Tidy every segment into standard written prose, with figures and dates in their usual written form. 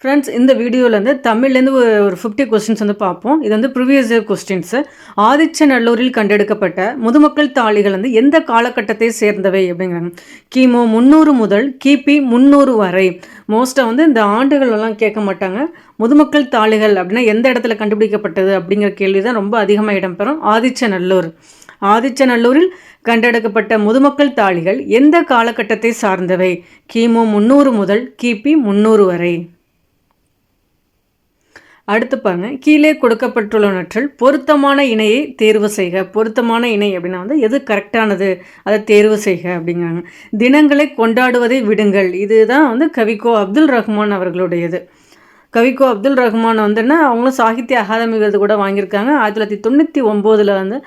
Friends, இந்த வீடியோவில் வந்து தமிழ்லேருந்து ஒரு 50 கொஸ்டின்ஸ் வந்து பார்ப்போம். இது வந்து ப்ரீவியஸ் இயர் கொஸ்டின்ஸு. ஆதிச்சநல்லூரில் கண்டெடுக்கப்பட்ட முதுமக்கள் தாழிகள் வந்து எந்த காலகட்டத்தை சேர்ந்தவை அப்படிங்கிறாங்க. கிமு 300 முதல் கிபி 300 வரை. மோஸ்ட்டாக வந்து இந்த ஆண்டுகளெல்லாம் கேட்க மாட்டாங்க. முதுமக்கள் தாழிகள் அப்படின்னா எந்த இடத்துல கண்டுபிடிக்கப்பட்டது அப்படிங்கிற கேள்வி தான் ரொம்ப அதிகமாக இடம்பெறும். ஆதிச்சநல்லூரில் கண்டெடுக்கப்பட்ட முதுமக்கள் தாழிகள் எந்த காலகட்டத்தை சார்ந்தவை? கிமு 300 முதல் கிபி 300 வரை. அடுத்து பாருங்க, கீழே கொடுக்கப்பட்டுள்ளவற்றில் பொருத்தமான இணையை தேர்வு செய்க. பொருத்தமான இணை அப்படின்னா வந்து எது கரெக்டானது அதை தேர்வு செய்க அப்படிங்கிறாங்க. தினங்களை கொண்டாடுவதை விடுங்கள். இதுதான் வந்து கவிக்கோ அப்துல் ரஹ்மான் அவர்களுடையது. கவிக்கோ அப்துல் ரஹ்மான் வந்துன்னா அவங்களும் சாகித்ய அகாதமி விருது கூட வாங்கியிருக்காங்க. 1999 வந்து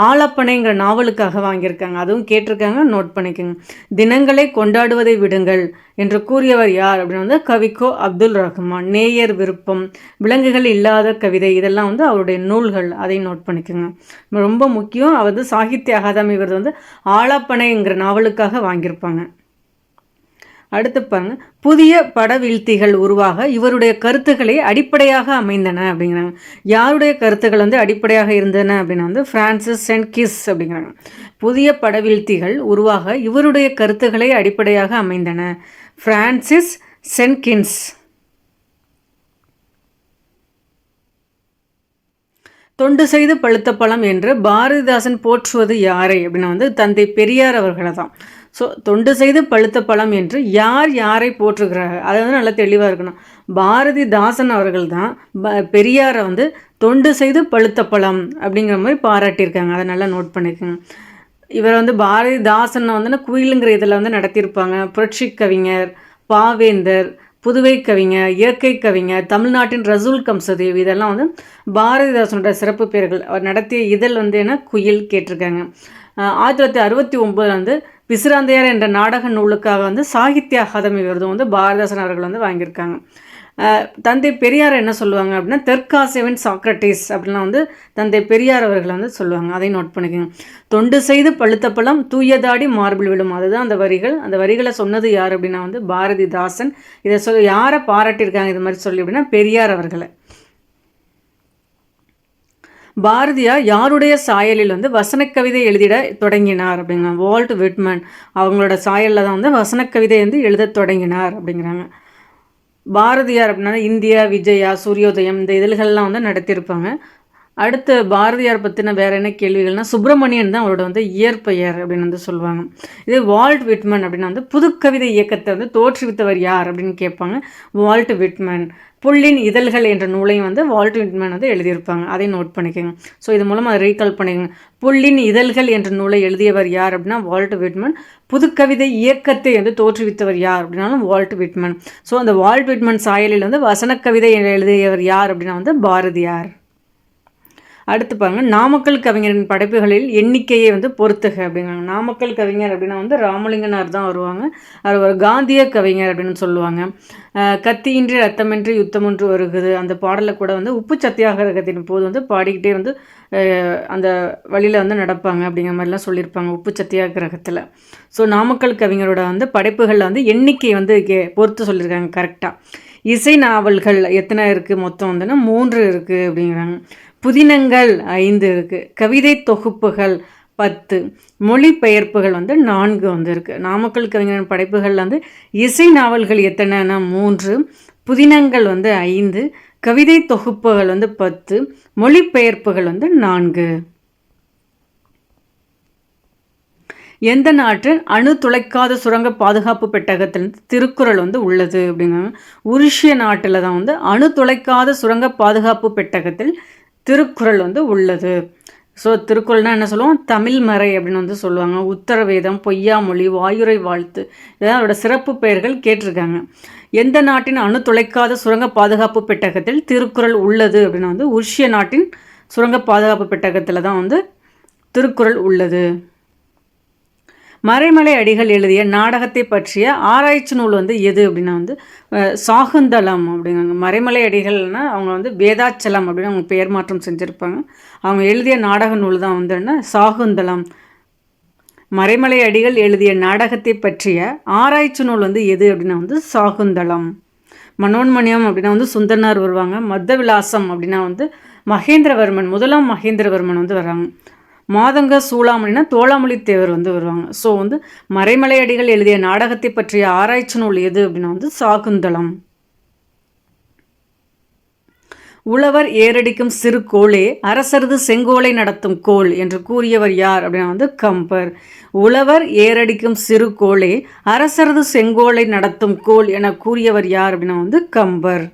ஆலப்பனைங்கிற நாவலுக்காக வாங்கியிருக்காங்க. அதுவும் கேட்டிருக்காங்க, நோட் பண்ணிக்கோங்க. தினங்களை கொண்டாடுவதை விடுங்கள் என்று கூறியவர் யார் அப்படின்னு வந்து கவிக்கோ அப்துல் ரஹ்மான். நேயர் விருப்பம், விலங்குகள் இல்லாத கவிதை, இதெல்லாம் வந்து அவருடைய நூல்கள், அதை நோட் பண்ணிக்கோங்க. ரொம்ப முக்கியம். அவர் வந்து சாகித்ய அகாதமி விருது வந்து ஆலப்பனைங்கிற நாவலுக்காக வாங்கியிருப்பாங்க. அடுத்து பாருங்க, புதிய படவீழ்த்திகள் உருவாக இவருடைய கருத்துக்களை அடிப்படையாக அமைந்தன அப்படிங்கிறாங்க. யாருடைய கருத்துக்கள் வந்து அடிப்படையாக இருந்தன அப்படின்னா வந்து பிரான்சிஸ் சென்கிஸ் அப்படிங்கிறாங்க. புதிய படவீழ்த்திகள் உருவாக இவருடைய கருத்துக்களை அடிப்படையாக அமைந்தன. பிரான்சிஸ் சென்கின்ஸ். தொண்டு செய்து பழுத்த பழம் என்று பாரதிதாசன் போற்றுவது யாரை அப்படின்னா வந்து தந்தை பெரியார் அவர்களை தான். ஸோ தொண்டு செய்து பழுத்த பழம் என்று யாரை போற்றுகிறாங்க அதை வந்து நல்லா தெளிவாக இருக்கணும். பாரதிதாசன் அவர்கள் தான் பெரியாரை வந்து தொண்டு செய்து பழுத்த பழம் அப்படிங்கிற மாதிரி பாராட்டியிருக்காங்க. அதை நல்லா நோட் பண்ணிக்கோங்க. இவர் வந்து பாரதிதாசன் வந்து குயிலுங்கிற இதில் வந்து நடத்தியிருப்பாங்க. புரட்சி கவிஞர், பாவேந்தர், புதுவை கவிஞர், இயற்கை கவிஞர், தமிழ்நாட்டின் ரசூல் கம்சதேவ், இதெல்லாம் வந்து பாரதிதாசனோட சிறப்பு பெயர்கள். அவர் நடத்திய இதழ் வந்து என்ன குயில் கேட்டிருக்காங்க. 1969 வந்து பிசிராந்தையார் என்ற நாடக நூலுக்காக வந்து சாகித்ய அகாதமி விருதும் வந்து பாரதிதாசன் அவர்கள் வந்து வாங்கியிருக்காங்க. தந்தை பெரியார் என்ன சொல்லுவாங்க அப்படின்னா தெற்காசியாவின் சாக்ரட்டிஸ் அப்படின்லாம் வந்து தந்தை பெரியார் அவர்கள் வந்து சொல்லுவாங்க. அதை நோட் பண்ணிக்கோங்க. தொண்டு செய்து பழுத்த பழம் தூயதாடி மார்பிள் விழும், அதுதான் அந்த வரிகள். அந்த வரிகளை சொன்னது யார் அப்படின்னா வந்து பாரதிதாசன். இதை யாரை பாராட்டியிருக்காங்க இது மாதிரி சொல்லி அப்படின்னா பெரியார் அவர்களை. பாரதியார் யாருடைய சாயலில் வந்து வசனக்கவிதை எழுதிட தொடங்கினார் அப்படிங்கிறாங்க. வால்ட் விட்மன் அவங்களோட சாயலில் தான் வந்து வசனக்கவிதை வந்து எழுத தொடங்கினார் அப்படிங்கிறாங்க. பாரதியார் அப்படின்னா இந்தியா, விஜயா, சூரியோதயம், இந்த இதழ்கள்லாம் வந்து நடத்தியிருப்பாங்க. அடுத்து பாரதியார் பற்றின வேறு என்ன கேள்விகள்னால் சுப்பிரமணியன் தான் அவரோட வந்து இயற்பெயர் அப்படின்னு வந்து சொல்லுவாங்க. இது வால்ட் விட்மன் அப்படின்னா வந்து புதுக்கவிதை இயக்கத்தை வந்து தோற்றுவித்தவர் யார் அப்படின்னு கேட்பாங்க. Walt Whitman. புல்லின் இதழ்கள் என்ற நூலையும் வந்து வால்ட் விட்மன் வந்து எழுதியிருப்பாங்க. அதை நோட் பண்ணிக்கோங்க. ஸோ இது மூலமாக அதை ரீகால் பண்ணிக்கோங்க. புல்லின் இதழ்கள் என்ற நூலை எழுதியவர் யார் அப்படின்னா வால்ட் விட்மன். புதுக்கவிதை இயக்கத்தை வந்து தோற்றுவித்தவர் யார் அப்படின்னாலும் வால்ட் விட்மன். ஸோ அந்த வால்ட் விட்மன் சாயலில் வந்து வசனக்கவிதை எழுதியவர் யார் அப்படின்னா வந்து பாரதியார். அடுத்து பாருங்க, நாமக்கல் கவிஞரின் படைப்புகளில் எண்ணிக்கையை வந்து பொறுத்துக அப்படிங்கிறாங்க. நாமக்கல் கவிஞர் அப்படின்னா வந்து ராமலிங்கனார் தான் வருவாங்க. அவர் ஒரு காந்திய கவிஞர் அப்படின்னு சொல்லுவாங்க. கத்தியின்றி ரத்தமின்றி யுத்தமொன்று வருகுது அந்த பாடலில் கூட வந்து உப்பு சத்தியாகிரகத்தின் போது வந்து பாடிக்கிட்டே வந்து அந்த வழியில் வந்து நடப்பாங்க அப்படிங்கிற மாதிரிலாம் சொல்லியிருப்பாங்க உப்பு சத்தியாகிரகத்தில். ஸோ நாமக்கல் கவிஞரோட வந்து படைப்புகளில் வந்து எண்ணிக்கை வந்து பொறுத்து சொல்லியிருக்காங்க கரெக்டாக. இசை நாவல்கள் எத்தனை இருக்குது மொத்தம் வந்துன்னா 3 இருக்குது அப்படிங்கிறாங்க. புதினங்கள் 5 இருக்குது. கவிதை தொகுப்புகள் 10. மொழிபெயர்ப்புகள் வந்து 4 வந்து இருக்குது. நாமக்கல் கவிஞரின் படைப்புகளில் வந்து இசை நாவல்கள் எத்தனைன்னா 3, புதினங்கள் வந்து 5, கவிதை தொகுப்புகள் வந்து 10, மொழிபெயர்ப்புகள் வந்து 4. எந்த நாட்டின் அணு துளைக்காத சுரங்க பாதுகாப்பு பெட்டகத்தில் திருக்குறள் வந்து உள்ளது அப்படிங்கிறாங்க. உருசிய நாட்டில் தான் வந்து அணு துளைக்காத சுரங்க பாதுகாப்பு பெட்டகத்தில் திருக்குறள் வந்து உள்ளது. ஸோ திருக்குறள்னால் என்ன சொல்லுவோம்? தமிழ் மறை அப்படின்னு வந்து சொல்லுவாங்க. உத்தரவேதம், பொய்யாமொழி, வாயுரை வாழ்த்து, இதெல்லாம் அதோட சிறப்பு பெயர்கள் கேட்டிருக்காங்க. எந்த நாட்டின் அணு துளைக்காத சுரங்க பாதுகாப்பு பெட்டகத்தில் திருக்குறள் உள்ளது அப்படின்னா வந்து உருசிய நாட்டின் சுரங்க பாதுகாப்பு பெட்டகத்தில் தான் வந்து திருக்குறள் உள்ளது. மறைமலை அடிகள் எழுதிய நாடகத்தை பற்றிய ஆராய்ச்சி நூல் வந்து எது அப்படின்னா வந்து சாகுந்தலம் அப்படிங்கிறாங்க. மறைமலை அடிகள்னால் அவங்க வந்து வேதாச்சலம் அப்படின்னு அவங்க பெயர் மாற்றம் செஞ்சுருப்பாங்க. அவங்க எழுதிய நாடக நூல் தான் வந்து என்ன சாகுந்தலம். மறைமலை அடிகள் எழுதிய நாடகத்தை பற்றிய ஆராய்ச்சி நூல் வந்து எது அப்படின்னா வந்து சாகுந்தலம். மனோன்மணியம் அப்படின்னா வந்து சுந்தரனார் வருவாங்க. மத்த விலாசம் அப்படின்னா வந்து மகேந்திரவர்மன், முதலாம் மகேந்திரவர்மன் வந்து வர்றாங்க. மாதங்க சூளாமணினா தோளாமொழி தேவர் வந்து வருவாங்க. ஸோ வந்து மறைமலை அடிகள் எழுதிய நாடகத்தை பற்றிய ஆராய்ச்சி நூல் எது அப்படின்னா வந்து சாகுந்தலம். உழவர் ஏரடிக்கும் சிறு கோளே அரசரது செங்கோலை நடத்தும் கோல் என்று கூறியவர் யார் அப்படின்னா வந்து கம்பர். உழவர் ஏரடிக்கும் சிறு கோளே அரசரது செங்கோலை நடத்தும் கோல் என கூறியவர் யார் அப்படின்னா வந்து கம்பர்.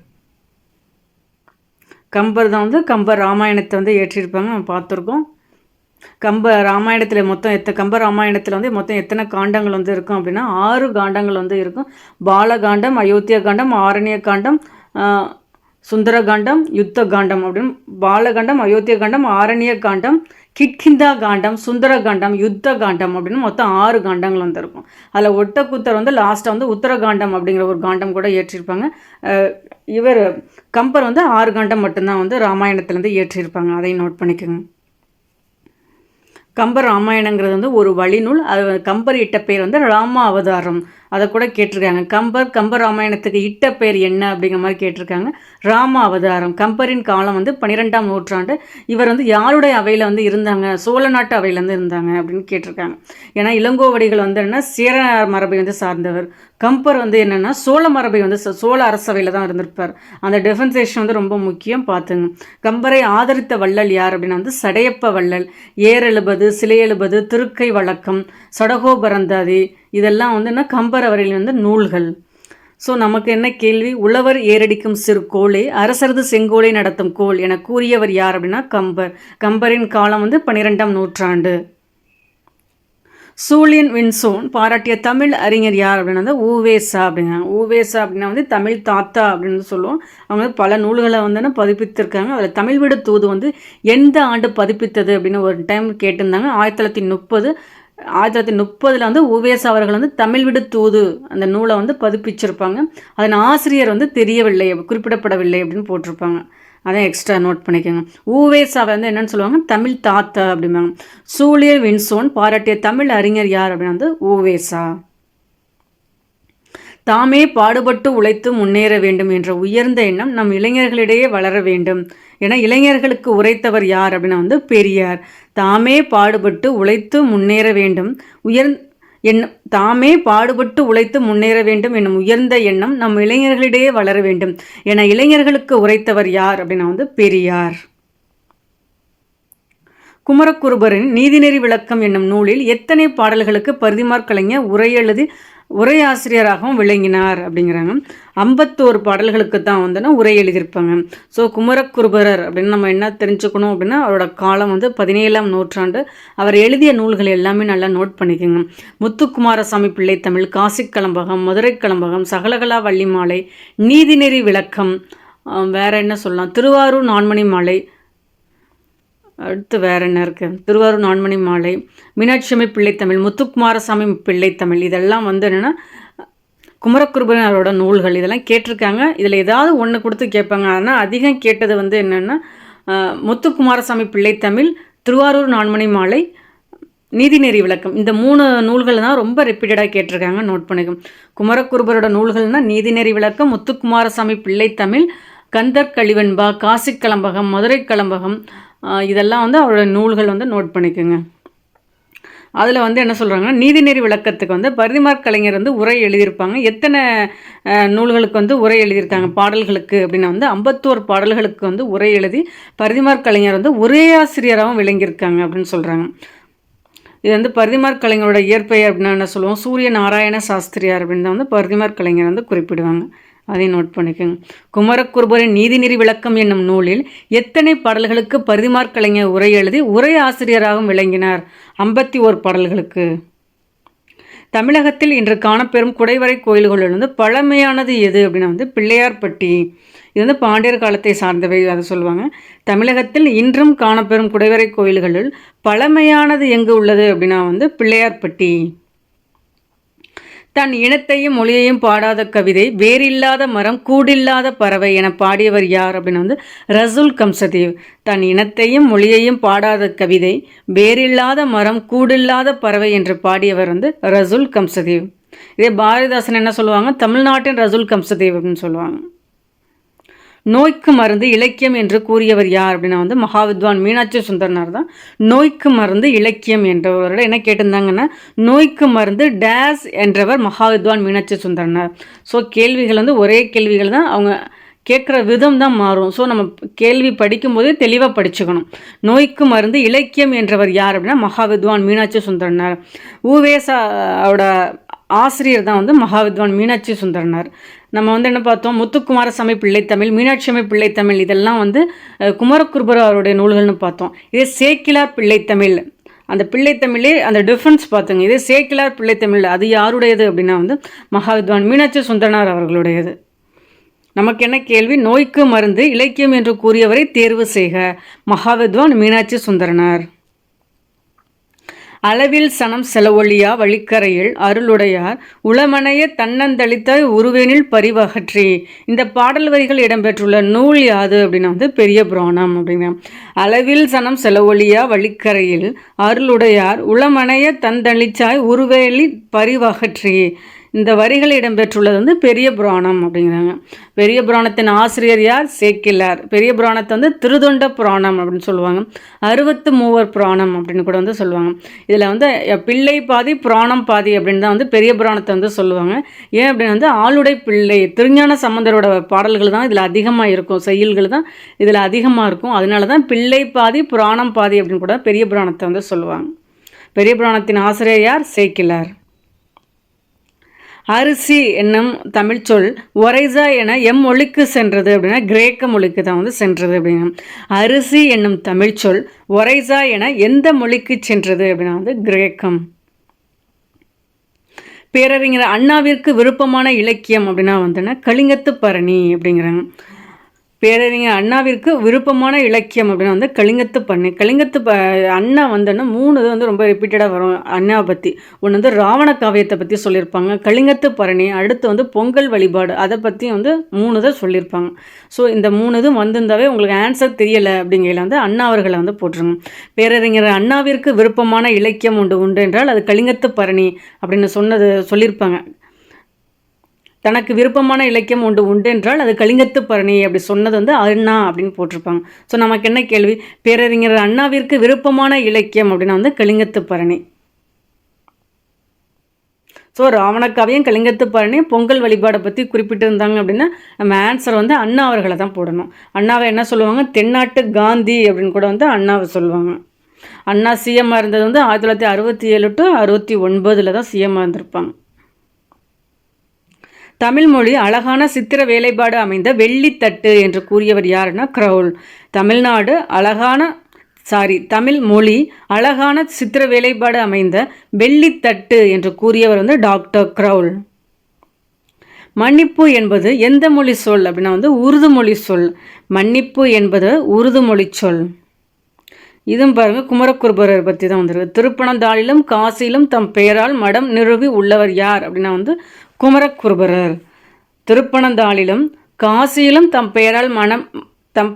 கம்பர் தான் வந்து கம்பர் ராமாயணத்தை வந்து ஏற்றிருப்பாங்க, நம்ம பார்த்துருக்கோம். ராமாயணத்தில் மொத்தம் கம்ப ராமாயணத்தில் வந்து மொத்தம் எத்தனை காண்டங்கள் வந்து இருக்கும் அப்படின்னா 6 காண்டங்கள் வந்து இருக்கும். பாலகாண்டம், அயோத்தியா காண்டம், ஆரண்ய காண்டம், சுந்தரகாண்டம், யுத்த காண்டம் அப்படின்னு. பாலகாண்டம், அயோத்தியா காண்டம், ஆரண்ய காண்டம், கிட்கிந்தா காண்டம், சுந்தரகாண்டம், யுத்த காண்டம் அப்படின்னு மொத்தம் 6 காண்டங்கள் வந்து இருக்கும். அதில் ஒட்டக்கூத்தர் வந்து லாஸ்ட்டாக வந்து உத்தரகாண்டம் அப்படிங்கிற ஒரு காண்டம் கூட ஏற்றிருப்பாங்க. இவர் கம்பர் வந்து 6 காண்டம் மட்டும்தான் வந்து ராமாயணத்துலேருந்து ஏற்றிருப்பாங்க, அதையும் நோட் பண்ணிக்கோங்க. கம்பர் ராமாயணங்கிறது வந்து ஒரு வழிநூல். அது கம்பர் இட்ட பேர் வந்து ராம அவதாரம், அதை கூட கேட்டிருக்காங்க. கம்பர் ராமாயணத்துக்கு இட்ட பேர் என்ன அப்படிங்கிற மாதிரி கேட்டிருக்காங்க. ராம அவதாரம். கம்பரின் காலம் வந்து 12ஆம் நூற்றாண்டு. இவர் வந்து யாருடைய அவையில் வந்து இருந்தாங்க? சோழ நாட்டு அவையில் வந்து இருந்தாங்க அப்படின்னு கேட்டிருக்காங்க. ஏன்னா இளங்கோவடிகள் வந்து என்ன சேர மரபை வந்து சார்ந்தவர். கம்பர் வந்து என்னென்னா சோழ மரபை வந்து சோழ அரசவையில் தான் இருந்திருப்பார். அந்த டிஃபரன்சியேஷன் வந்து ரொம்ப முக்கியம், பார்த்துங்க. கம்பரை ஆதரித்த வள்ளல் யார் அப்படின்னா வந்து சடையப்ப வள்ளல். ஏர் எழுபது, சிலை எழுபது, திருக்கை வழக்கம், சடகோபரந்தாதி, இதெல்லாம் வந்து என்ன கம்பர் அவரில் வந்து நூல்கள். ஸோ நமக்கு என்ன கேள்வி? உழவர் ஏரடிக்கும் சிறு கோளே அரசரது செங்கோலை நடத்தும் கோல் என கூறியவர் யார் அப்படின்னா கம்பர். கம்பரின் காலம் வந்து 12ஆம் நூற்றாண்டு. சூழியன் வின்சோன் பாராட்டிய தமிழ் அறிஞர் யார் அப்படின்னா வந்து ஊவேசா அப்படிங்கிறாங்க. ஊவேசா அப்படின்னா வந்து தமிழ் தாத்தா அப்படின்னு சொல்லுவோம். அவங்க வந்து பல நூல்களை வந்து பதிப்பித்திருக்காங்க. அதில் தமிழ் விடு தூது வந்து எந்த ஆண்டு பதிப்பித்தது அப்படின்னு ஒரு டைம் கேட்டிருந்தாங்க. 1930 வந்து ஊவேசா அவர்கள் வந்து தமிழ் விடு தூது அந்த நூலை வந்து பதிப்பிச்சிருப்பாங்க. அதன் ஆசிரியர் வந்து தெரியவில்லை, குறிப்பிடப்படவில்லை அப்படின்னு போட்டிருப்பாங்க. அதான் எக்ஸ்ட்ரா நோட் பண்ணிக்கோங்க. ஊவேசாவை வந்து என்னன்னு சொல்லுவாங்க? தமிழ் தாத்தா அப்படிம்பாங்க. சூழியர் வின்சோன் பாராட்டிய தமிழ் அறிஞர் யார் அப்படின்னா வந்து ஊவேசா. தாமே பாடுபட்டு உழைத்து முன்னேற வேண்டும் என்ற உயர்ந்த எண்ணம் நம் இளைஞர்களிடையே வளர வேண்டும் என இளைஞர்களுக்கு உரைத்தவர் யார் அப்படின்னா வந்து பெரியார். தாமே பாடுபட்டு உழைத்து முன்னேற வேண்டும் தாமே பாடுபட்டு உழைத்து முன்னேற வேண்டும் என்னும் உயர்ந்த எண்ணம் நம் இளைஞர்களிடையே வளர வேண்டும் என இளைஞர்களுக்கு உரைத்தவர் யார் அப்படின்னா வந்து பெரியார். குமரகுருபரின் நீதிநெறி விளக்கம் என்னும் நூலில் எத்தனை பாடல்களுக்கு பரிதிமாற் கலைஞர் உரையாசிரியராகவும் விளங்கினார் அப்படிங்கிறாங்க. 51 பாடல்களுக்கு தான் வந்து உரை எழுதியிருப்பாங்க. ஸோ குமரகுருபரர் அப்படின்னு நம்ம என்ன தெரிஞ்சுக்கணும் அப்படின்னா அவரோட காலம் வந்து 17ஆம் நூற்றாண்டு. அவர் எழுதிய நூல்கள் எல்லாமே நல்லா நோட் பண்ணிக்கோங்க. முத்துக்குமாரசாமி பிள்ளை தமிழ், காசி கலம்பகம், மதுரை கலம்பகம், சகலகலா வள்ளிமாலை, நீதிநெறி விளக்கம், வேற என்ன சொல்லலாம், திருவாரூர் நான்மணி மாலை, அடுத்து வேற என்ன இருக்குது, திருவாரூர் நான்மணி மாலை, மீனாட்சியம்மை பிள்ளைத்தமிழ், முத்துக்குமாரசாமி பிள்ளைத்தமிழ், இதெல்லாம் வந்து என்னென்னா குமரகுருபரன் அவரோட நூல்கள். இதெல்லாம் கேட்டிருக்காங்க. இதில் ஏதாவது ஒன்று கொடுத்து கேட்பாங்க. ஆனால் அதிகம் கேட்டது வந்து என்னென்னா முத்துக்குமாரசாமி பிள்ளைத்தமிழ், திருவாரூர் நான்மணி மாலை, நீதிநெறி விளக்கம், இந்த 3 நூல்கள் தான் ரொம்ப ரிப்பீட்டடாக கேட்டிருக்காங்க. நோட் பண்ணிக்கும். குமரகுருபரோட நூல்கள்னால் நீதிநெறி விளக்கம், முத்துக்குமாரசாமி பிள்ளைத்தமிழ், கந்தர் கலிவெண்பா, காசி கலம்பகம், மதுரை கலம்பகம், இதெல்லாம் வந்து அவரோட நூல்கள் வந்து நோட் பண்ணிக்கோங்க. அதில் வந்து என்ன சொல்கிறாங்கன்னா நீதிநெறி விளக்கத்துக்கு வந்து பரிதிமாற் கலைஞர் வந்து உரை எழுதியிருப்பாங்க. எத்தனை நூல்களுக்கு வந்து உரை எழுதியிருக்காங்க பாடல்களுக்கு அப்படின்னா வந்து 51 பாடல்களுக்கு வந்து உரை எழுதி பரிதிமாற் கலைஞர் வந்து உரையாசிரியராகவும் விளங்கியிருக்காங்க அப்படின்னு சொல்கிறாங்க. இது வந்து பரிதிமாற் கலைஞரோட இயற்பெயர் அப்படின்னா என்ன சொல்லுவோம்? சூரிய நாராயண சாஸ்திரியார் அப்படின்னு தான் வந்து பரிதிமாற் கலைஞர் வந்து குறிப்பிடுவாங்க. அதை நோட் பண்ணிக்கோங்க. குமரகுருபரின் நீதிநெறி விளக்கம் என்னும் நூலில் எத்தனை பாடல்களுக்கு பரிதிமாற் கலைஞர் உரை எழுதி உரை ஆசிரியராகவும் விளங்கினார்? 51 பாடல்களுக்கு. தமிழகத்தில் இன்று காணப்பெறும் குடைவரை கோயில்களில் வந்து பழமையானது எது அப்படின்னா வந்து பிள்ளையார்பட்டி. இது வந்து பாண்டியர் காலத்தை சார்ந்தவை, அதை சொல்லுவாங்க. தமிழகத்தில் இன்றும் காணப்பெறும் குடைவரை கோயில்களில் பழமையானது எங்கு உள்ளது அப்படின்னா வந்து பிள்ளையார்பட்டி. தன் இனத்தையும் மொழியையும் பாடாத கவிதை, வேறில்லாத மரம் கூடில்லாத பறவை என பாடியவர் யார் அப்படின்னா வந்து ரசூல் கம்சதேவ். தன் இனத்தையும் மொழியையும் பாடாத கவிதை, வேறில்லாத மரம் கூடில்லாத பறவை என்று பாடியவர் வந்து ரசூல் கம்சதேவ். இதே பாரதிதாசன் என்ன சொல்லுவாங்க? தமிழ்நாட்டின் ரசூல் கம்சதேவ் அப்படின்னு சொல்லுவாங்க. நோய்க்கு மருந்து இலக்கியம் என்று கூறியவர் யார் அப்படின்னா வந்து மகாவித்வான் மீனாட்சி சுந்தரனார் தான் நோய்க்கு மருந்து இலக்கியம் என்றவரோட என்ன கேட்டிருந்தாங்கன்னா நோய்க்கு மருந்து டேஸ் என்றவர் மகாவித்வான் மீனாட்சி சுந்தரனார். ஸோ கேள்விகள் வந்து ஒரே கேள்விகள் தான், அவங்க கேட்குற விதம் தான் மாறும். ஸோ நம்ம கேள்வி படிக்கும்போதே தெளிவாக படிச்சுக்கணும். நோய்க்கு மருந்து இலக்கியம் என்றவர் யார் அப்படின்னா மகாவித்வான் மீனாட்சி சுந்தரனார். ஊவேசாவோட ஆசிரியர் தான் வந்து மகாவித்வான் மீனாட்சி சுந்தரனார். நம்ம வந்து என்ன பார்த்தோம், முத்துக்குமாரசாமி பிள்ளைத்தமிழ், மீனாட்சி அம்மை பிள்ளைத்தமிழ், இதெல்லாம் வந்து குமரகுருபர் அவருடைய நூல்கள்னு பார்த்தோம். இதே சேக்கிலார் பிள்ளைத்தமிழ், அந்த பிள்ளைத்தமிழே அந்த டிஃப்ரென்ஸ் பார்த்துங்க. இதே சேக்கிலார் பிள்ளைத்தமிழ் அது யாருடையது அப்படின்னா வந்து மகாவித்வான் மீனாட்சி சுந்தரனார் அவர்களுடையது. நமக்கு என்ன கேள்வி, நோய்க்கு மருந்து இலக்கியம் என்று கூறியவரை தேர்வு செய்க. மகாவித்வான் மீனாட்சி சுந்தரனார். அளவில் சனம் செலவொழியா வழிக்கரையில் அருளுடையார் உளமனைய தன்னந்தளித்தாய் உருவேனில் பரிவகற்றி. இந்த பாடல் வரிகள் இடம்பெற்றுள்ள நூல் யாது அப்படின்னா வந்து பெரிய புராணம் அப்படின்னா. அளவில் சனம் செலவொழியா வழிக்கரையில் அருளுடையார் உளமனைய தந்தளிச்சாய் உருவேலி பரிவகற்றி. இந்த வரிகள் இடம்பெற்றுள்ளது வந்து பெரிய புராணம் அப்படிங்கிறாங்க. பெரிய புராணத்தின் ஆசிரியர் யார்? சேக்கிலார். பெரிய புராணத்தை வந்து திருதொண்ட புராணம் அப்படின்னு சொல்லுவாங்க. 63 புராணம் அப்படின்னு கூட வந்து சொல்லுவாங்க. இதில் வந்து பிள்ளை பாதி புராணம் பாதி அப்படின்னு தான் வந்து பெரிய புராணத்தை வந்து சொல்லுவாங்க. ஏன் அப்படின்னு வந்து ஆளுடை பிள்ளை திருஞான சம்பந்தரோட பாடல்கள் தான் இதில் அதிகமாக இருக்கும், செய்யுள்கள் தான் இதில் அதிகமாக இருக்கும். அதனால தான் பிள்ளை பாதி புராணம் பாதி அப்படின்னு கூட பெரிய புராணத்தை வந்து சொல்லுவாங்க. பெரிய புராணத்தின் ஆசிரியர் யார்? சேக்கிலார். அரிசி என்னும் தமிழ் சொல் ஒரைசா என மொழிக்கு சென்றது அப்படின்னா கிரேக்க மொழிக்கு தான் வந்து சென்றது அப்படின்னா. அரிசி என்னும் தமிழ் சொல் ஒரைசா என எந்த மொழிக்கு சென்றது அப்படின்னா வந்து கிரேக்கம். பேரறிஞர் அண்ணாவிற்கு விருப்பமான இலக்கியம் அப்படின்னா வந்துன்னா கலிங்கத்து பரணி அப்படிங்கிறாங்க. பேரறிஞர் அண்ணாவிற்கு விருப்பமான இலக்கியம் அப்படின்னா வந்து கலிங்கத்து பரணி. அண்ணா வந்துன்னா 3 இது வந்து ரொம்ப ரிப்பீட்டடாக வரும் அண்ணாவை பற்றி. ஒன்று வந்து ராவண காவியத்தை பற்றி சொல்லியிருப்பாங்க, கலிங்கத்து பரணி, அடுத்து வந்து பொங்கல் வழிபாடு, அதை பற்றி வந்து 3 இதை சொல்லியிருப்பாங்க. ஸோ இந்த 3 இதுவும் வந்திருந்தாவே உங்களுக்கு ஆன்சர் தெரியலை அப்படிங்கையில் வந்து அண்ணா அவர்களை வந்து போட்டுருங்க. பேரறிஞர் அண்ணாவிற்கு விருப்பமான இலக்கியம் உண்டு என்றால் அது கலிங்கத்து பரணி அப்படின்னு சொல்லியிருப்பாங்க. தனக்கு விருப்பமான இலக்கியம் உண்டு என்றால் அது கலிங்கத்து பரணி அப்படி சொன்னது வந்து அண்ணா அப்படின்னு போட்டிருப்பாங்க. ஸோ நமக்கு என்ன கேள்வி, பேரறிஞர் அண்ணாவிற்கு விருப்பமான இலக்கியம் அப்படின்னா வந்து கலிங்கத்து பரணி. ஸோ ராவணக்காவியம், கலிங்கத்து பரணி, பொங்கல் வழிபாடை பற்றி குறிப்பிட்டிருந்தாங்க அப்படின்னா நம்ம ஆன்சர் வந்து அண்ணா அவர்களை தான் போடணும். அண்ணாவை என்ன சொல்லுவாங்க, தென்னாட்டு காந்தி அப்படின்னு கூட வந்து அண்ணாவை சொல்லுவாங்க. அண்ணா சிஎம்மாக இருந்தது வந்து 1967 to 69 தான் சிஎம்மாக இருந்திருப்பாங்க. தமிழ் மொழி அழகான சித்திர வேலைப்பாடு அமைந்த வெள்ளித்தட்டு என்று கூறியவர் யாருன்னா க்ரௌல். தமிழ் மொழி அழகான சித்திர வேலைப்பாடு அமைந்த வெள்ளித்தட்டு என்று கூறியவர் வந்து டாக்டர் க்ரௌல். மன்னிப்பு என்பது எந்த மொழி சொல் அப்படின்னா வந்து உருது மொழி சொல். மன்னிப்பு என்பது உருது மொழி சொல். இதுவும் பாருங்க குமரகுருபரர் பற்றி தான் வந்துருக்கு. திருப்பனந்தாளிலும் காசியிலும் தம் பெயரால் மடம் நிறுவி உள்ளவர் யார் அப்படின்னா வந்து குமரகுருபரர். திருப்பனந்தாளிலும் காசியிலும் தம்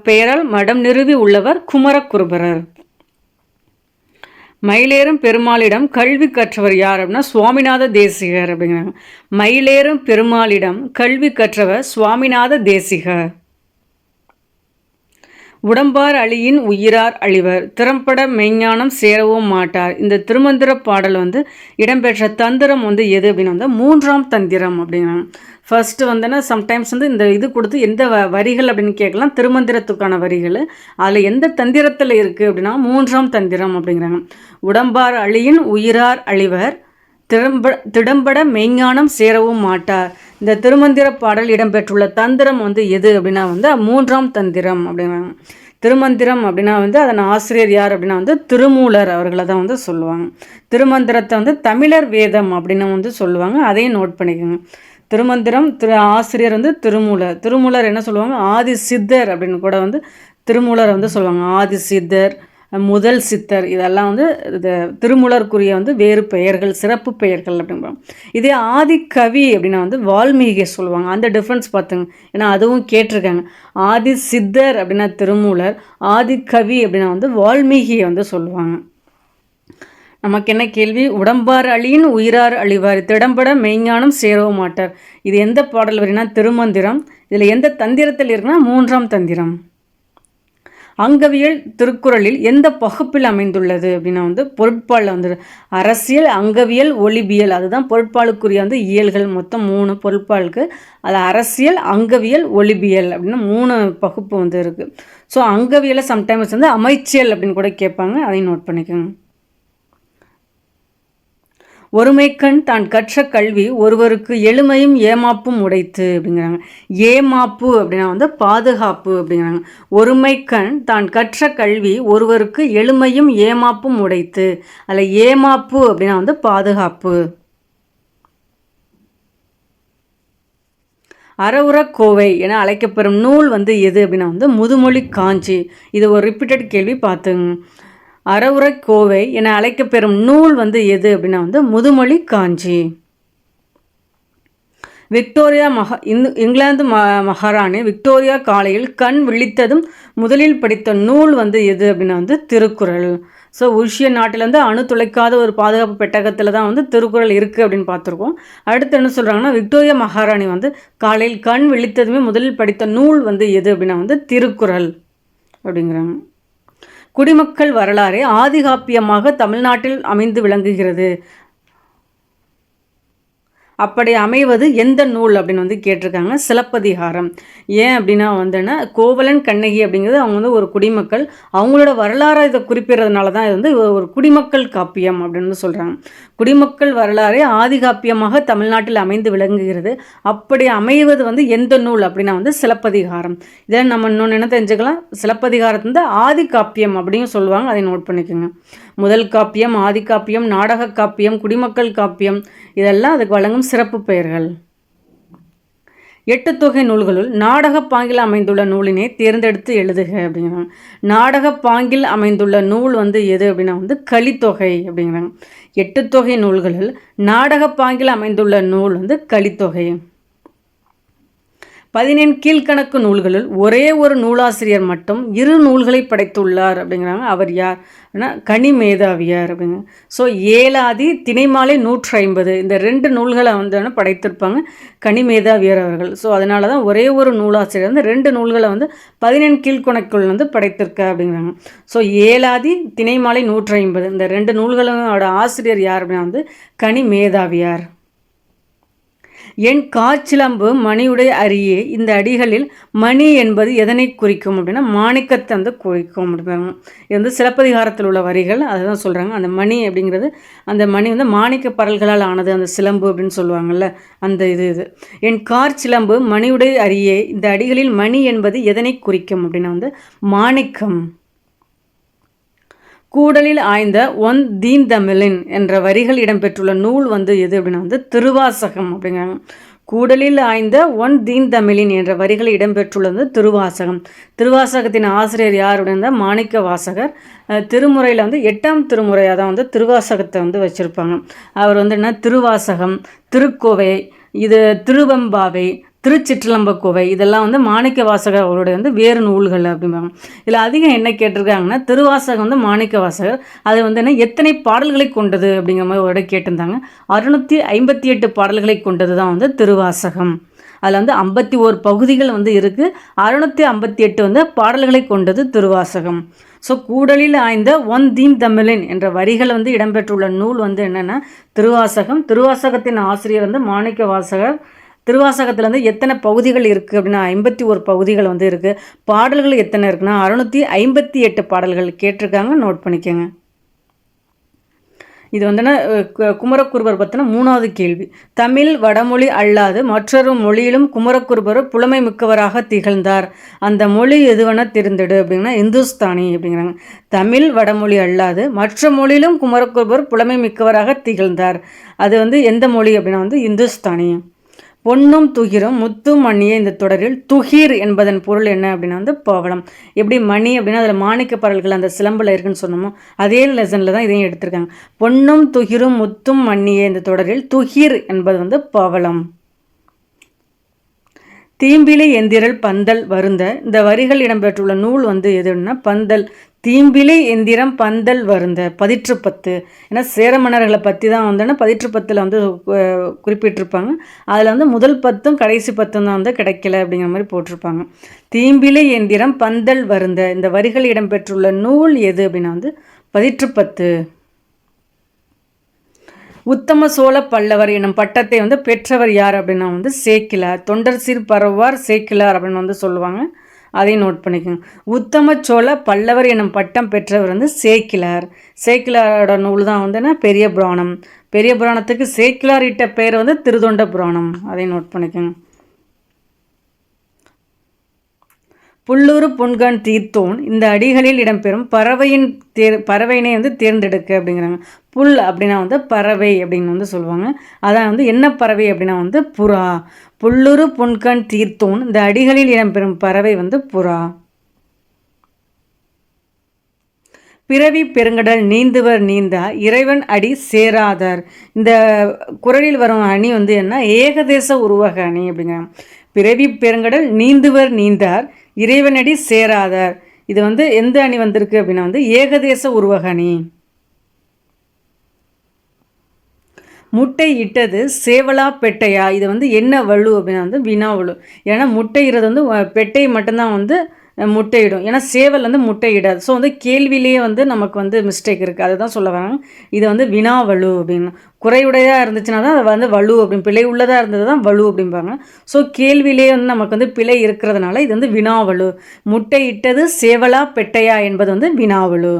பெயரால் மடம் நிறுவி உள்ளவர் குமரகுருபரர். மயிலேறும் பெருமாளிடம் கல்வி கற்றவர் யார் அப்படின்னா சுவாமிநாத தேசிகர் அப்படிங்கிறாங்க. மயிலேறும் பெருமாளிடம் கல்வி கற்றவர் சுவாமிநாத தேசிகர். உடம்பார் அழியின் உயிரார் அழிவர், திறம்பட மெய்ஞானம் சேரவும் மாட்டார். இந்த திருமந்திர பாடல் வந்து இடம்பெற்ற தந்திரம் வந்து எது அப்படின்னா வந்து 3ஆம் தந்திரம் அப்படிங்கிறாங்க. ஃபர்ஸ்ட் வந்துன்னா சம்டைம்ஸ் வந்து இந்த இது கொடுத்து எந்த வரிகள் அப்படின்னு கேட்கலாம், திருமந்திரத்துக்கான வரிகள் அதில் எந்த தந்திரத்தில் இருக்குது அப்படின்னா 3ஆம் தந்திரம் அப்படிங்கிறாங்க. உடம்பார் அழியின் உயிரார் அழிவர், திடம்பட மெய்ஞானம் சேரவும் மாட்டார். இந்த திருமந்திர பாடல் இடம்பெற்றுள்ள தந்திரம் வந்து எது அப்படின்னா வந்து 3ஆம் தந்திரம் அப்படிங்கிறாங்க. திருமந்திரம் அப்படின்னா வந்து அதன் ஆசிரியர் யார் அப்படின்னா வந்து திருமூலர் அவர்களை தான் வந்து சொல்லுவாங்க. திருமந்திரத்தை வந்து தமிழர் வேதம் அப்படின்னு வந்து சொல்லுவாங்க, அதையும் நோட் பண்ணிக்கோங்க. திருமந்திரம் ஆசிரியர் வந்து திருமூலர் என்ன சொல்லுவாங்க, ஆதி சித்தர் அப்படின்னு கூட வந்து திருமூலர் வந்து சொல்லுவாங்க. ஆதி சித்தர், முதல் சித்தர், இதெல்லாம் வந்து திருமூலருக்குரிய வந்து வேறு பெயர்கள், சிறப்பு பெயர்கள் அப்படின்பாங்க. இதே ஆதி கவி அப்படின்னா வந்து வால்மீகியை சொல்லுவாங்க. அந்த டிஃப்ரென்ஸ் பார்த்துங்க, ஏன்னா அதுவும் கேட்டிருக்காங்க. ஆதி சித்தர் அப்படின்னா திருமூலர், ஆதி கவி அப்படின்னா வந்து வால்மீகியை வந்து சொல்லுவாங்க. நமக்கு என்ன கேள்வி? உடம்பார் அழியின் உயிரார் அழிவார், திடம்பட மெய்ஞானம் சேரவும் மாட்டார். இது எந்த பாடல் வரினா திருமந்திரம். இதில் எந்த தந்திரத்தில் இருக்குன்னா 3ஆம் தந்திரம். அங்கவியல் திருக்குறளில் எந்த பகுப்பில் அமைந்துள்ளது அப்படின்னா பொருட்பாலில் அரசியல், அங்கவியல், ஒளிபியல், அதுதான் பொருட்பாலுக்குரிய இயல்கள். மொத்தம் 3 பொருட்பாலுக்கு. அது அரசியல், அங்கவியல், ஒளிபியல் அப்படின்னு 3 பகுப்பு இருக்குது. ஸோ அங்கவியலை சம்டைம்ஸ் அமைச்சியல் அப்படின்னு கூட கேட்பாங்க, அதையும் நோட் பண்ணிக்கோங்க. ஒருமைக்கண் தான் கற்ற கல்வி ஒருவருக்கு எளிமையும் ஏமாப்பும் உடைத்து அப்படிங்கிறாங்க. ஏமாப்பு அப்படின்னா பாதுகாப்பு அப்படிங்கிறாங்க. ஒருமைக்கண் தான் கற்ற கல்வி ஒருவருக்கு எளிமையும் ஏமாப்பும் உடைத்து, அதில் ஏமாப்பு அப்படின்னா பாதுகாப்பு. அறவுரக்கோவை என அழைக்கப்பெறும் நூல் எது அப்படின்னா முதுமொழி காஞ்சி. இது ஒரு ரிப்பீட்டட் கேள்வி, பார்த்துங்க. அறவுரைக்கோவை என அழைக்கப்பெறும் நூல் எது அப்படின்னா முதுமொழி காஞ்சி. விக்டோரியா இங்கிலாந்து மகாராணி விக்டோரியா காலையில் கண் விழித்ததும் முதலில் படித்த நூல் எது அப்படின்னா திருக்குறள். ஸோ உருசிய நாட்டிலேருந்து அணு துளைக்காத ஒரு பாதுகாப்பு பெட்டகத்தில் தான் திருக்குறள் இருக்குது அப்படின்னு பார்த்துருக்கோம். அடுத்து என்ன சொல்கிறாங்கன்னா, விக்டோரியா மகாராணி காலையில் கண் விழித்ததுமே முதலில் படித்த நூல் எது அப்படின்னா திருக்குறள் அப்படிங்கிறாங்க. குடிமக்கள் வரலாறு ஆதிகாப்பியமாக தமிழ்நாட்டில் அமைந்து விளங்குகிறது. அப்படி அமைவது எந்த நூல் அப்படின்னு கேட்டிருக்காங்க. சிலப்பதிகாரம். ஏன் அப்படின்னா கோவலன் கண்ணகி அப்படிங்கிறது அவங்க ஒரு குடிமக்கள், அவங்களோட வரலாறு இதை குறிப்பிடுறதுனால தான் இது ஒரு குடிமக்கள் காப்பியம் அப்படின்னு சொல்கிறாங்க. குடிமக்கள் வரலாறு ஆதிகாப்பியமாக தமிழ்நாட்டில் அமைந்து விளங்குகிறது. அப்படி அமைவது எந்த நூல் அப்படின்னா சிலப்பதிகாரம். இதை நம்ம இன்னொன்று என்ன தெரிஞ்சுக்கலாம், சிலப்பதிகாரத்து ஆதி காப்பியம் அப்படின்னு சொல்லுவாங்க, அதை நோட் பண்ணிக்கோங்க. முதல் காப்பியம், ஆதி காப்பியம், நாடக காப்பியம், குடிமக்கள் காப்பியம், இதெல்லாம் அதுக்கு வழங்கும் சிறப்பு பெயர்கள். 8 தொகை நூல்களுள் நாடக பாங்கில் அமைந்துள்ள நூலினை தேர்ந்தெடுத்து எழுதுக அப்படிங்கிறாங்க. நாடக பாங்கில் அமைந்துள்ள நூல் எது அப்படின்னா கலித்தொகை அப்படிங்கிறாங்க. 8 தொகை நூல்களில் நாடக பாங்கில் அமைந்துள்ள நூல் கலித்தொகை. 17 கீழ்கணக்கு நூல்களில் ஒரே ஒரு நூலாசிரியர் மட்டும் 2 நூல்களை படைத்துள்ளார் அப்படிங்கிறாங்க. அவர் யார் அப்படின்னா கனிமேதாவியார் அப்படிங்க. ஸோ ஏலாதி, திணைமாலை 150 இந்த 2 நூல்களை படைத்திருப்பாங்க கனிமேதாவியார் அவர்கள். ஸோ அதனால தான் ஒரே ஒரு நூலாசிரியர் 2 நூல்களை 17 கீழ்கணக்குள் படைத்திருக்க அப்படிங்கிறாங்க. ஸோ ஏலாதி, திணைமாலை 150 இந்த 2 நூல்களோட ஆசிரியர் யார் அப்படின்னா கனிமேதாவியார். என் காச்சிலம்பு மணியுடைய அரியே, இந்த அடிகளில் மணி என்பது எதனை குறிக்கும் அப்படின்னா மாணிக்கத்தை குறிக்கும் அப்படிங்கிறாங்க. இது சிலப்பதிகாரத்தில் உள்ள வரிகள், அதை தான் சொல்கிறாங்க. அந்த மணி அப்படிங்கிறது, அந்த மணி மாணிக்க பரல்களால் ஆனது, அந்த சிலம்பு அப்படின்னு சொல்லுவாங்கள்ல, அந்த இது. என் கார்ச்சிலம்பு மணியுடைய அரியே, இந்த அடிகளில் மணி என்பது எதனை குறிக்கும் அப்படின்னா மாணிக்கம். கூடலில் ஆய்ந்த ஒன் தீந்தமிழின் என்ற வரிகள் இடம்பெற்றுள்ள நூல் எது அப்படின்னா திருவாசகம் அப்படிங்கிறாங்க. கூடலில் ஆய்ந்த ஒன் தீந்தமிழின் என்ற வரிகள் இடம்பெற்றுள்ளது திருவாசகம். திருவாசகத்தின் ஆசிரியர் யார் அப்படின்னா மாணிக்க வாசகர். திருமுறையில் 8ஆம் திருமுறையாக தான் திருவாசகத்தை வச்சுருப்பாங்க. அவர் என்ன திருவாசகம், திருக்கோவை, இது திருவெம்பாவை, திருச்சிற்றலம்பக்கோவை, இதெல்லாம் மாணிக்க வாசகர் அவருடைய வேறு நூல்கள் அப்படிம்பாங்க. இதில் அதிகம் என்ன கேட்டிருக்காங்கன்னா, திருவாசகம் மாணிக்க வாசகர் அது என்ன எத்தனை பாடல்களை கொண்டது அப்படிங்கிற மாதிரி ஒரு கேட்டிருந்தாங்க. 658 பாடல்களை கொண்டது தான் திருவாசகம். அதில் 51 பகுதிகள் இருக்குது. 658 பாடல்களை கொண்டது திருவாசகம். ஸோ கூடலில் ஆய்ந்த ஒன் தீந்தமிழின் என்ற வரிகள் இடம்பெற்றுள்ள நூல் என்னென்னா திருவாசகம். திருவாசகத்தின் ஆசிரியர் மாணிக்க வாசகர். திருவாசகத்தில் எத்தனை பகுதிகள் இருக்குது அப்படின்னா 51 பகுதிகள் இருக்குது. பாடல்கள் எத்தனை இருக்குன்னா 658 பாடல்கள் கேட்டிருக்காங்க, நோட் பண்ணிக்கோங்க. இது குமரகுருபர் பற்றின 3வது கேள்வி. தமிழ் வடமொழி அல்லாது மற்றொரு மொழியிலும் குமரகுருபர் புலமை மிக்கவராக திகழ்ந்தார். அந்த மொழி எதுவென தெரிந்தெடு அப்படின்னா இந்துஸ்தானி அப்படிங்கிறாங்க. தமிழ் வடமொழி அல்லாது மற்ற மொழியிலும் குமரகுருபர் புலமை மிக்கவராக திகழ்ந்தார். அது எந்த மொழி அப்படின்னா இந்துஸ்தானி. பொன்னும் துகிரும் முத்தும் மணியே, இந்த தொடரில் துகிர் என்பதன் பொருள் என்ன அப்படின்னா பவளம். எப்படி மணி அப்படின்னா அதில் மாணிக்க பரல்கள் அந்த சிலம்பில் இருக்குன்னு சொன்னோமோ, அதே லெசனில் தான் இதையும் எடுத்திருக்காங்க. பொன்னும் துகிரும் முத்தும் மணியே, இந்த தொடரில் துகிர் என்பது பவளம். தீம்பிலி எந்திரல் பந்தல் வருந்த, இந்த வரிகள் இடம்பெற்றுள்ள நூல் எதுன்னா பந்தல். தீம்பிலி எந்திரம் பந்தல் வருந்த 10. ஏன்னா சேர மன்னர்களை பற்றி தான் வந்து 10 வந்து குறிப்பிட்டிருப்பாங்க. அதில் வந்து முதல் 10 கடைசி 10 தான் வந்து கிடைக்கல அப்படிங்கிற மாதிரி போட்டிருப்பாங்க. தீம்பிலி எந்திரம் பந்தல் வருந்த இந்த வரிகள் இடம்பெற்றுள்ள நூல் எது அப்படின்னா வந்து 10. உத்தம சோழ பல்லவர் எனும் பட்டத்தை வந்து பெற்றவர் யார் அப்படின்னா வந்து சேக்கிலார். தொண்டர் சீர் பரவார் சேக்கிலார் அப்படின்னு வந்து சொல்லுவாங்க. அதையும் நோட் பண்ணிக்கோங்க. உத்தம சோழ பல்லவர் எனும் பட்டம் பெற்றவர் வந்து சேக்கிலார். சேக்கிலாரோட நூல் தான் வந்து பெரிய புராணம். பெரிய புராணத்துக்கு சேக்கிலார் இட்ட பெயர் வந்து திருத்தொண்ட புராணம். அதையும் நோட் பண்ணிக்கோங்க. புல்லூரு பொன்கண் தீர்த்தோன் இந்த அடிகளில் இடம்பெறும் பறவையினை வந்து தேர்ந்தெடுக்க அப்படிங்கிறாங்க. புல் அப்படின்னா வந்து பறவை அப்படின்னு வந்து சொல்லுவாங்க. அதான் வந்து என்ன பறவை அப்படின்னா வந்து புறா. புல்லுரு பொன்கண் தீர்த்தோன் இந்த அடிகளில் இடம்பெறும் பறவை வந்து புறா. பிறவி பெருங்கடல் நீந்துவர் நீந்தா இறைவன் அடி சேராதார். இந்த குறளில் வரும் அணி வந்து என்ன, ஏகதேச உருவக அணி அப்படிங்கிறாங்க. பிறவி பெருங்கடல் நீந்துவர் நீந்தார் இறைவனடி சேராதார். இது வந்து எந்த அணி வந்திருக்கு அப்படின்னா வந்து ஏகதேச உருவக அணி. முட்டை இட்டது சேவலா பெட்டையா. இது வந்து என்ன வலு அப்படின்னா வந்து வினா வலு. ஏன்னா முட்டைகிறது வந்து பெட்டை மட்டும்தான் வந்து முட்டையிடும். ஏன்னா சேவல் வந்து முட்டையிடாது. ஸோ வந்து கேள்வியிலேயே வந்து நமக்கு வந்து மிஸ்டேக் இருக்குது. அதை தான் சொல்ல வராங்க. இது வந்து வினா வலு அப்படின்னு. குறையுடையதாக இருந்துச்சுன்னா தான் அதை வந்து வலு அப்படின்னு, பிழை உள்ளதாக இருந்தது தான் வலு அப்படிம்பாங்க. ஸோ கேள்வியிலேயே வந்து நமக்கு வந்து பிழை இருக்கிறதுனால இது வந்து வினாவலு. முட்டை இட்டது சேவலா பெட்டையா என்பது வந்து வினாவலு.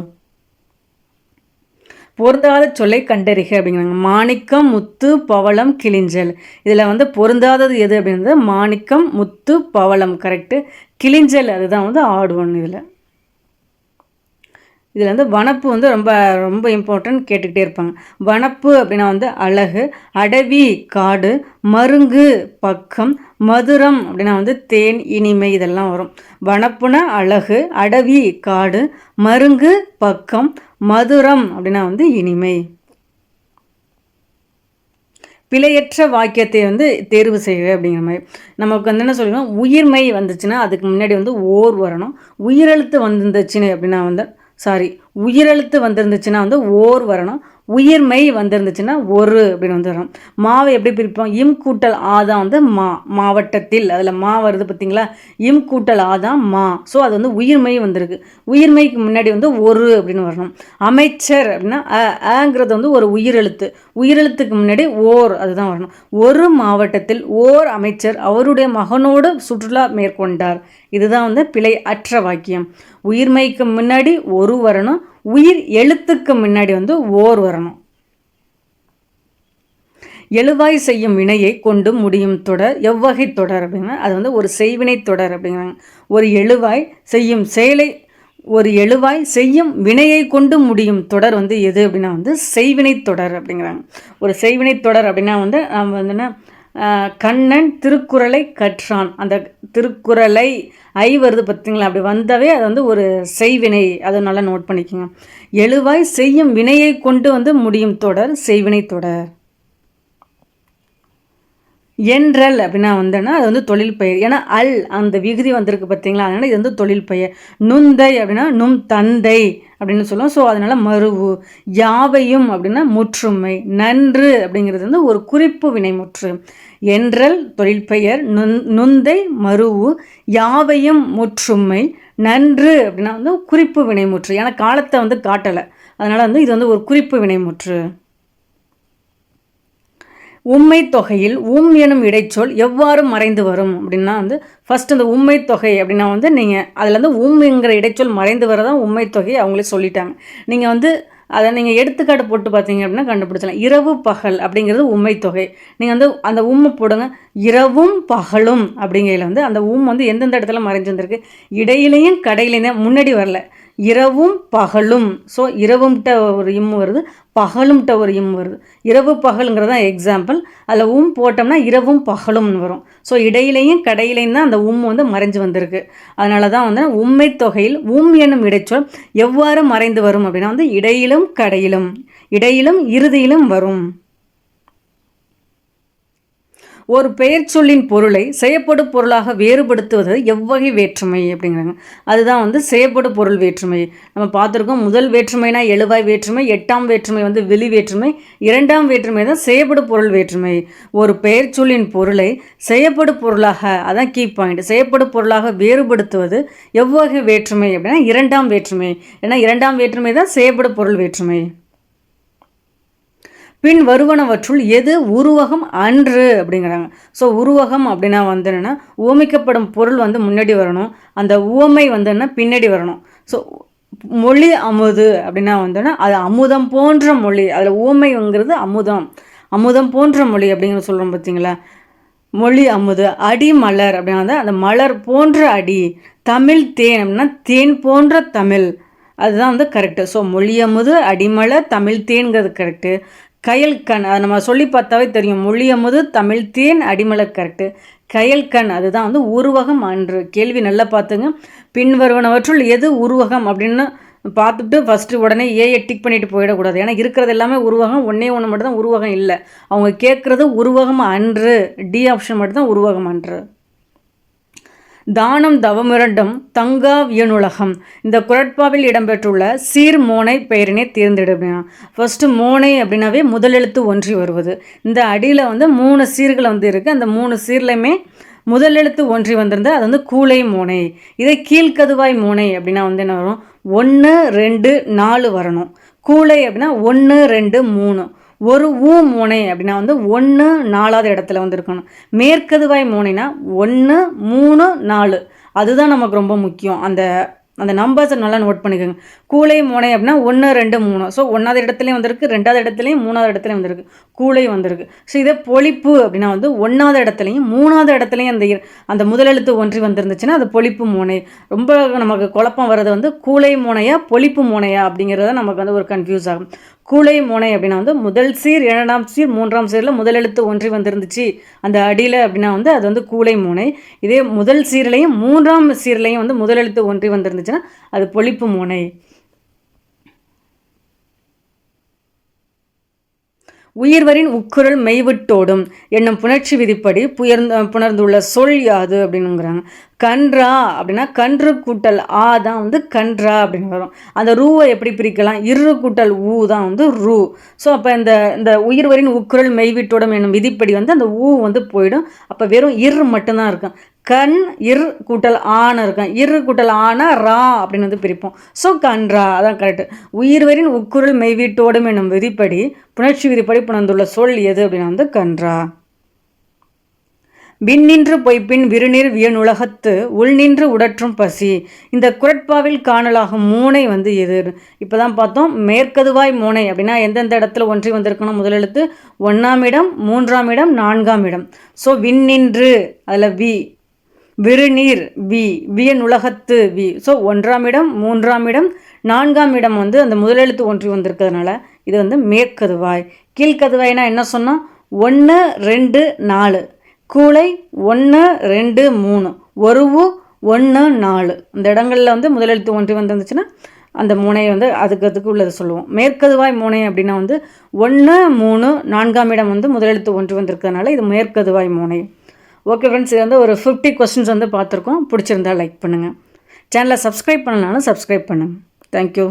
பொருந்தாத சொல்லை கண்டறிக அப்படிங்கிறாங்க. மாணிக்கம் முத்து பவளம் கிளிஞ்சல். இதில் வந்து பொருந்தாதது எது அப்படின்றது மாணிக்கம் முத்து பவளம் கரெக்டு. கிளிஞ்சல் அதுதான் வந்து ஆட் ஒன். இதில் வந்து வனப்பு வந்து ரொம்ப ரொம்ப இம்பார்ட்டன்ட் கேட்டுக்கிட்டே இருப்பாங்க. வனப்பு அப்படின்னா வந்து அழகு, அடவி காடு, மருங்கு பக்கம், மதுரம் அப்படின்னா வந்து தேன் இனிமை இதெல்லாம் வரும். வனப்புனா அழகு, அடவி காடு, மருங்கு பக்கம், மதுரம் அப்படின்னா வந்து இனிமை. பிழையற்ற வாக்கியத்தை வந்து தேர்வு செய்க அப்படிங்கிற மாதிரி நமக்கு வந்து என்ன சொல்லணும், உயிர்மை வந்துச்சுன்னா அதுக்கு முன்னாடி வந்து ஓர் வரணும். உயிரெழுத்து வந்துருந்துச்சுன்னு அப்படின்னா வந்து உயிரெழுத்து வந்திருந்துச்சுன்னா வந்து ஓர் வரணும். உயிர்மை வந்திருந்துச்சுன்னா ஒரு அப்படின்னு வந்து வரும். மாவை எப்படி பிரிப்போம், இம் கூட்டல் ஆதான் வந்து மாவட்டத்தில், அதில் மா வருது பார்த்தீங்களா, இம் கூட்டல் ஆதான் மா. ஸோ அது வந்து உயிர்மை வந்திருக்கு. உயிர்மைக்கு முன்னாடி வந்து ஒரு அப்படின்னு வரணும். அமைச்சர் அப்படின்னா அங்கிறது வந்து ஒரு உயிரெழுத்து. உயிரெழுத்துக்கு முன்னாடி ஓர் அதுதான் வரணும். ஒரு மாவட்டத்தில் ஓர் அமைச்சர் அவருடைய மகனோடு சுற்றுலா மேற்கொண்டார். இதுதான் வந்து பிழை அற்ற வாக்கியம். உயிர்மைக்கு முன்னாடி ஒரு வரணும். உயிர் எழுத்துக்கு முன்னாடி வந்து ஓர் வரணும். எழுவாய் செய்யும் வினையை கொண்டு முடியும் தொடர் எவ்வகை தொடர் அப்படின்னா அது வந்து ஒரு செய்வினை தொடர் அப்படிங்கிறாங்க. ஒரு எழுவாய் செய்யும் செயலை, ஒரு எழுவாய் செய்யும் வினையை கொண்டு முடியும் தொடர் வந்து எது அப்படின்னா வந்து செய்வினை தொடர் அப்படிங்கிறாங்க. ஒரு செய்வினை தொடர் அப்படின்னா வந்து நம்ம வந்து கண்ணன் திருக்குறளை கற்றான். அந்த திருக்குறளை வருது பார்த்தீங்களா, அப்படி வந்தாவே அது வந்து ஒரு செய்வினை. அதை நல்லா நோட் பண்ணிக்கோங்க. எழுவாய் செய்யும் வினையை கொண்டு வந்து முடியும் தொடர் செய்வினை தொடர். என்றல் அப்படின்னா வந்துன்னா அது வந்து தொழில் பெயர். ஏன்னா அல் அந்த விகுதி வந்திருக்கு பார்த்தீங்களா, அதனால இது வந்து தொழில் பெயர். நுந்தை அப்படின்னா நும் தந்தை அப்படின்னு சொல்லுவோம். ஸோ அதனால மருவு. யாவையும் அப்படின்னா முற்றுமை. நன்று அப்படிங்கிறது வந்து ஒரு குறிப்பு வினைமுற்று. என்றல் தொழில் பெயர், நுந்தை மருவு, யாவையும் முற்றுமை, நன்று அப்படின்னா வந்து குறிப்பு வினைமுற்று. ஏன்னா காலத்தை வந்து காட்டலை, அதனால வந்து இது வந்து ஒரு குறிப்பு வினைமுற்று. உம்மை தொகையில் எனும் இடைச்சொல் எவ்வாறு மறைந்து வரும் அப்படின்னா வந்து ஃபர்ஸ்ட் அந்த உம்மை தொகை அப்படின்னா வந்து நீங்கள் அதில் வந்து என்கிற இடைச்சொல் மறைந்து வரதான் உம்மை தொகை அவங்களே சொல்லிட்டாங்க. நீங்கள் வந்து அதை நீங்கள் எடுத்துக்காட்டு போட்டு பார்த்தீங்க அப்படின்னா கண்டுபிடிச்சலாம். இரவு பகல் அப்படிங்கிறது உம்மை தொகை. நீங்கள் வந்து அந்த உம்மை போடுங்க. இரவும் பகலும் அப்படிங்கையில் வந்து அந்த வந்து எந்தெந்த இடத்துல மறைஞ்சிருந்திருக்கு, இடையிலையும் கடையிலையும் முன்னாடி வரல. இரவும் பகலும். ஸோ இரவும்கிட்ட ஒரு இம் வருது, பகலும்கிட்ட ஒரு இம் வருது. இரவு பகலுங்கிறது தான் எக்ஸாம்பிள். அதில் போட்டோம்னா இரவும் பகலும்னு வரும். ஸோ இடையிலையும் கடையிலையும் தான் அந்த வந்து மறைஞ்சு வந்திருக்கு. அதனால தான் வந்து உம்மை தொகையில் என்னும் இடைச்சொல் எவ்வாறு மறைந்து வரும் அப்படின்னா வந்து இடையிலும் கடையிலும், இடையிலும் இறுதியிலும் வரும். ஒரு பெயர் சொல்லின் பொருளை செய்யப்படும் பொருளாக வேறுபடுத்துவது எவ்வகை வேற்றுமை அப்படிங்கிறாங்க. அதுதான் வந்து செய்யப்படும் பொருள் வேற்றுமை. நம்ம பார்த்துருக்கோம், முதல் வேற்றுமைனா எழுவாய் வேற்றுமை, 8ஆம் வேற்றுமை வந்து வெளி வேற்றுமை, 2ஆம் வேற்றுமை தான் செய்யப்படும் பொருள் வேற்றுமை. ஒரு பெயர் சொல்லின் பொருளை செய்யப்படும் பொருளாக, அதான் கீ பாயிண்ட், செய்யப்படும் பொருளாக வேறுபடுத்துவது எவ்வகை வேற்றுமை அப்படின்னா 2ஆம் வேற்றுமை. ஏன்னா 2ஆம் வேற்றுமை தான் செய்யப்படும் பொருள் வேற்றுமை. பின் வருவனவற்றுள் எது உருவகம் அன்று அப்படிங்கிறாங்க. ஸோ உருவகம் அப்படின்னா வந்து என்னென்னா உவமிக்கப்படும் பொருள் வந்து முன்னாடி வரணும், அந்த உவமை வந்து என்ன பின்னாடி வரணும். ஸோ மொழி அமுது அப்படின்னா வந்துன்னா அது அமுதம் போன்ற மொழி, அதில் உவமைங்கிறது அமுதம், அமுதம் போன்ற மொழி அப்படிங்கிற சொல்கிறோம் பார்த்தீங்களா, மொழி அமுது. அடி மலர் அப்படின்னா வந்து அந்த மலர் போன்ற அடி. தமிழ் தேன் அப்படின்னா தேன் போன்ற தமிழ், அதுதான் வந்து கரெக்டு. ஸோ மொழி அமுது, அடிமலர், தமிழ் தேன்கிறது கரெக்டு. கயல்கண், அதை நம்ம சொல்லி பார்த்தாவே தெரியும், மொழி அமுது, தமிழ் தேன், அடிமலர் கரெக்டு. கயல்கண் அதுதான் வந்து உருவகம் அன்று. கேள்வி நல்லா பார்த்துங்க. பின்வருவனவற்றுள் எது உருவகம் அப்படின்னு பார்த்துட்டு ஃபஸ்ட்டு உடனே ஏஐ டிக் பண்ணிட்டு போயிடக்கூடாது. ஏன்னா இருக்கிறது எல்லாமே உருவகம், ஒன்றே ஒன்று மட்டும் தான் உருவகம் இல்லை. அவங்க கேட்குறது உருவகம் அன்று, டி ஆப்ஷன் மட்டும்தான் உருவகம் அன்று. தானம் தவமிரண்டும் தங்கா வியனுலகம். இந்த குரட்பாவில் இடம்பெற்றுள்ள சீர் மோனை பெயரினை தேர்ந்தெடு அப்படின்னா ஃபஸ்ட்டு மோனை அப்படின்னாவே முதலெழுத்து ஒன்றி வருவது. இந்த அடியில் வந்து 3 சீர்கள் வந்து இருக்குது. அந்த 3 சீர்லையுமே முதலெழுத்து ஒன்றி வந்திருந்தால் அது வந்து கூளை மோனை. இதே கீழ்கதுவாய் மோனை அப்படின்னா வந்து என்ன வரும், 1 2 4 வரணும். கூளை அப்படின்னா 1 2 3. ஒரு ஊ மோனை அப்படின்னா வந்து 1 4ஆவது இடத்துல வந்து இருக்கணும். மேற்கதுவாய் மோனைனா 1 3 4, அதுதான் நமக்கு ரொம்ப முக்கியம். அந்த அந்த நம்பர்ஸை நல்லா நோட் பண்ணிக்கோங்க. கூளை மோனை அப்படின்னா 1 2 3. ஸோ 1ஆவது இடத்துலையும் வந்திருக்கு, 2ஆவது இடத்துலையும் 3ஆவது இடத்துலையும் வந்திருக்கு, கூளை வந்திருக்கு. ஸோ இதே பொழிப்பு அப்படின்னா வந்து 1ஆவது இடத்துலையும் 3ஆவது இடத்துலையும் அந்த முதலெழுத்து ஒன்றி வந்திருந்துச்சுன்னா அது பொழிப்பு மோனை. ரொம்ப நமக்கு குழப்பம் வர்றது வந்து கூளை மோனையா பொழிப்பு மோனையா அப்படிங்கிறத நமக்கு வந்து ஒரு கன்ஃபியூஸ் ஆகும். கூளை மோனை அப்படின்னா வந்து முதல் சீர், 2ஆம் சீர், 3ஆம் சீரில் முதலெழுத்து ஒன்றி வந்துருந்துச்சு அந்த அடியில் அப்படின்னா வந்து அது வந்து கூளை மோனை. இதே முதல் சீர்லையும் 3ஆம் சீர்லையும் வந்து முதலெழுத்து ஒன்றி வந்துருந்துச்சுன்னா அது பொழிப்பு மோனை. உயிர்வரின் உக்குரல் மெய்விட்டோடும் என்னும் புணர்ச்சி விதிப்படி புணர்ந்துள்ள சொல் யாது அப்படின்னுங்கிறாங்க. கன்றா அப்படின்னா கன்று கூட்டல் ஆ தான் வந்து கன்றா அப்படின்னு வரும். அந்த ரூவை எப்படி பிரிக்கலாம், இரு கூட்டல் ஊ தான் வந்து ரூ. ஸோ அப்போ இந்த உயிர்வரின் உக்குரல் மெய்விட்டோடும் என்னும் விதிப்படி வந்து அந்த ஊ வந்து போயிடும். அப்போ வெறும் இரு மட்டும்தான் இருக்கும். கண் இர் கூட்டல் ஆன இருக்கும், இரு கூட்டல் ஆனா ரா அப்படின்னு வந்து பிரிப்போம். ஸோ கன்றா அதான் கரெக்டு. உயிர்வரின் உக்குரல் மெய்வீட்டோடும் என்னும் விதிப்படி புணர்ச்சி விதிப்படி புணர்ந்துள்ள சொல் எது அப்படின்னா வந்து கன்றா. விண்ணின்று பொய்ப்பின் விருநீர் வியனுலகத்து உள்நின்று உடற்றும் பசி. இந்த குரட்பாவில் காணலாகும் மோனை வந்து எது? இப்போ தான் பார்த்தோம். மேற்கதுவாய் மோனை அப்படின்னா எந்தெந்த இடத்துல ஒன்றி வந்திருக்கணும் முதலெழுத்து, 1ஆம் இடம், 3ஆம் இடம், 4ஆம் இடம். ஸோ விண்ணின்று அதில் வி, விருநீர் வி, வியனுலகத்து வி. ஸோ 1ஆம் இடம், 3ஆம் இடம், 4ஆம் இடம் வந்து அந்த முதலெழுத்து ஒன்றி வந்திருக்கிறதுனால இது வந்து மேற்கதுவாய். கீழ்கதுவாய்னா என்ன சொன்னால் 1 2 4, கூளை 1 2 3, ஒருவு 1 4. இந்த இடங்களில் வந்து முதலெழுத்து ஒன்றி வந்துருந்துச்சுன்னா அந்த மூனையை வந்து அதுக்கு உள்ளது சொல்லுவோம். மேற்கதுவாய் மூனை அப்படின்னா வந்து 1 3 4ஆம் இடம் வந்து முதலெழுத்து ஒன்றி வந்திருக்கிறதுனால இது மேற்கதுவாய் மூனை. ஓகே ஃப்ரெண்ட்ஸ், இது வந்து ஒரு 50 கொஸ்டின்ஸ் வந்து பார்த்துருக்கோம். பிடிச்சிருந்தா லைக் பண்ணுங்கள். சேனலை சப்ஸ்கிரைப் பண்ணலனாலும் சப்ஸ்கிரைப் பண்ணுங்கள். தேங்க்யூ.